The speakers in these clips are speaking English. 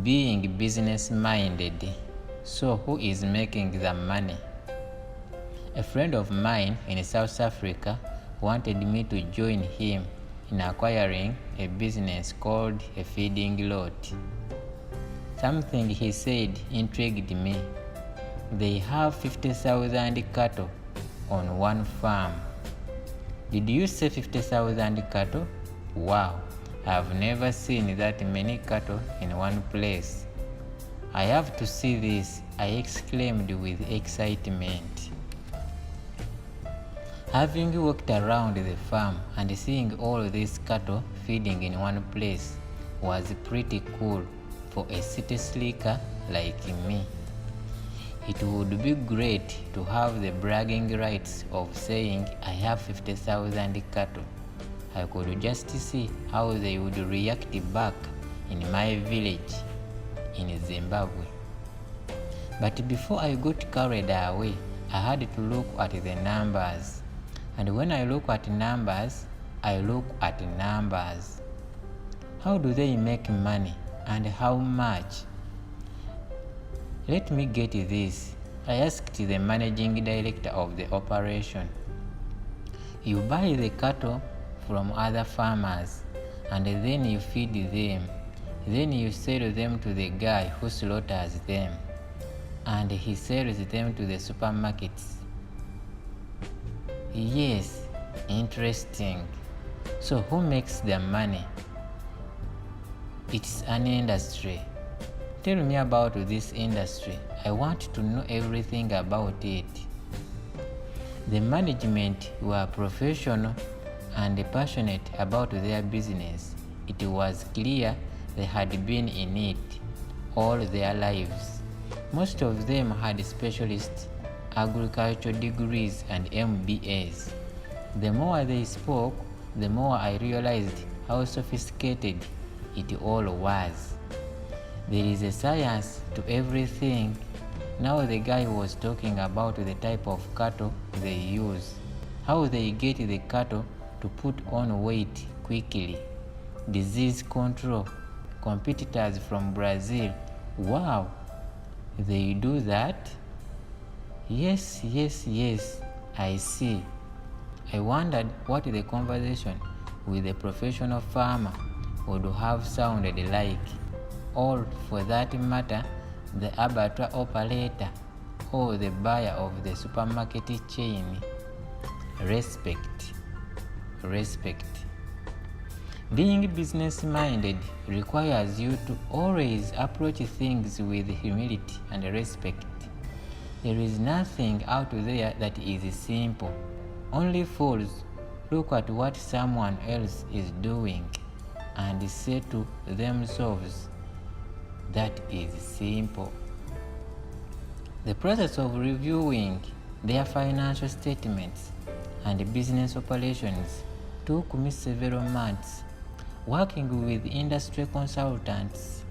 Being business-minded. So who is making the money? A friend of mine in South Africa wanted me to join him in acquiring a business called a feeding lot. Something he said intrigued me. They have 50,000 cattle on one farm. Did you say 50,000 cattle? Wow, I've never seen that many cattle in one place. I have to see this, I exclaimed with excitement. Having walked around the farm and seeing all these cattle feeding in one place was pretty cool for a city slicker like me. It would be great to have the bragging rights of saying I have 50,000 cattle. I could just see how they would react back in my village in Zimbabwe. But before I got carried away, I had to look at the numbers. And when I look at numbers, I look at numbers. How do they make money and how much? Let me get this. I asked the managing director of the operation. You buy the cattle from other farmers and then you feed them. Then you sell them to the guy who slaughters them and he sells them to the supermarkets. Yes, interesting. So who makes the money? It's an industry. Tell me about this industry. I want to know everything about it. The management were professional and passionate about their business. It was clear they had been in it all their lives. Most of them had specialist agriculture degrees and MBAs. The more they spoke, the more I realized how sophisticated it all was. There is a science to everything. Now the guy was talking about the type of cattle they use, how they get the cattle to put on weight quickly, disease control, competitors from Brazil. Wow, they do that? Yes, I see. I wondered what the conversation with a professional farmer would have sounded like, or for that matter, the abattoir operator or the buyer of the supermarket chain. Respect. Being business-minded requires you to always approach things with humility and respect. There is nothing out there that is simple. Only fools look at what someone else is doing and say to themselves, that is simple. The process of reviewing their financial statements and business operations took me several months. Working with industry consultants,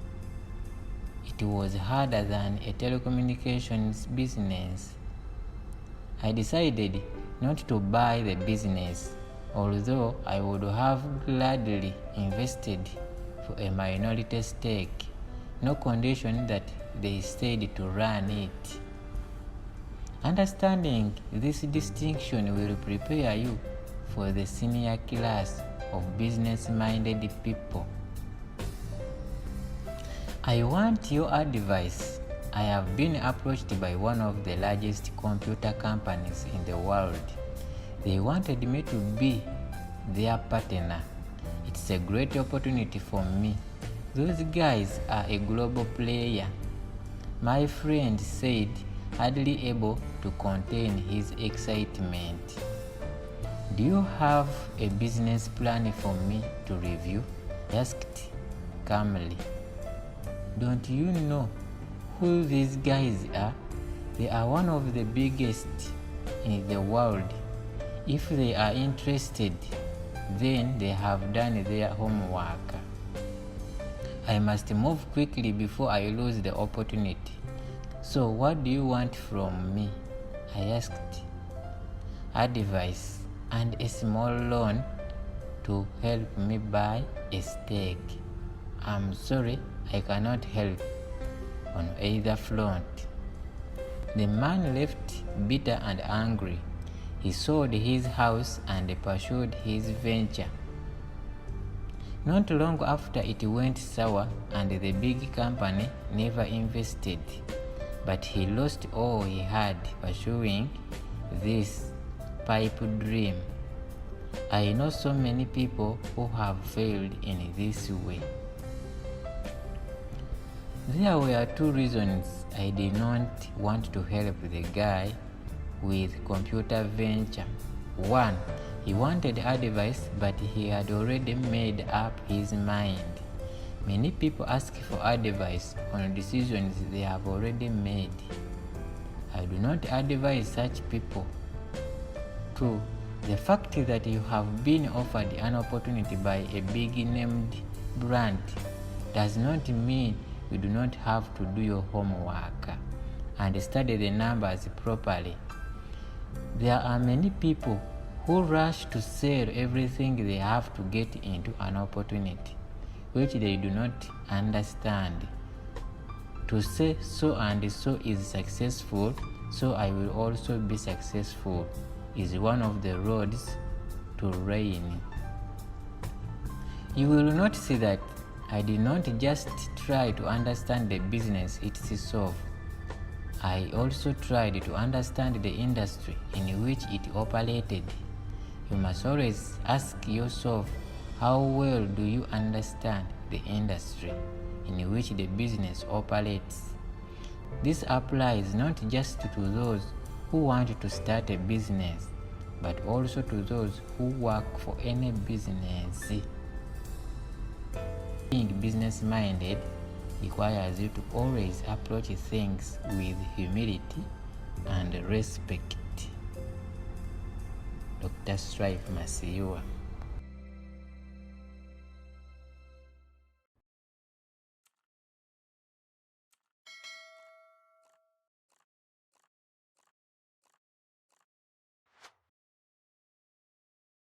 it was harder than a telecommunications business. I decided not to buy the business, although I would have gladly invested for a minority stake, no condition that they stayed to run it. Understanding this distinction will prepare you for the senior class of business-minded people. I want your advice. I have been approached by one of the largest computer companies in the world. They wanted me to be their partner. It's a great opportunity for me. Those guys are a global player. My friend said, hardly able to contain his excitement. Do you have a business plan for me to review? Asked calmly. Don't you know who these guys are? They are one of the biggest in the world. If they are interested, then they have done their homework. I must move quickly before I lose the opportunity. So what do you want from me? I asked. Advice and a small loan to help me buy a stake. I'm sorry, I cannot help on either front. The man left bitter and angry. He sold his house and pursued his venture. Not long after, it went sour and the big company never invested, but he lost all he had pursuing this pipe dream. I know so many people who have failed in this way. There were two reasons I did not want to help the guy with computer venture. One, he wanted advice, but he had already made up his mind. Many people ask for advice on decisions they have already made. I do not advise such people. Two, the fact that you have been offered an opportunity by a big named brand does not mean you do not have to do your homework and study the numbers properly. There are many people who rush to sell everything they have to get into an opportunity, which they do not understand. To say so and so is successful, so I will also be successful, is one of the roads to ruin. You will not see that I did not just try to understand the business itself. I also tried to understand the industry in which it operated. You must always ask yourself, how well do you understand the industry in which the business operates? This applies not just to those who want to start a business, but also to those who work for any business. Being business-minded requires you to always approach things with humility and respect. Dr. Strive Masiwa.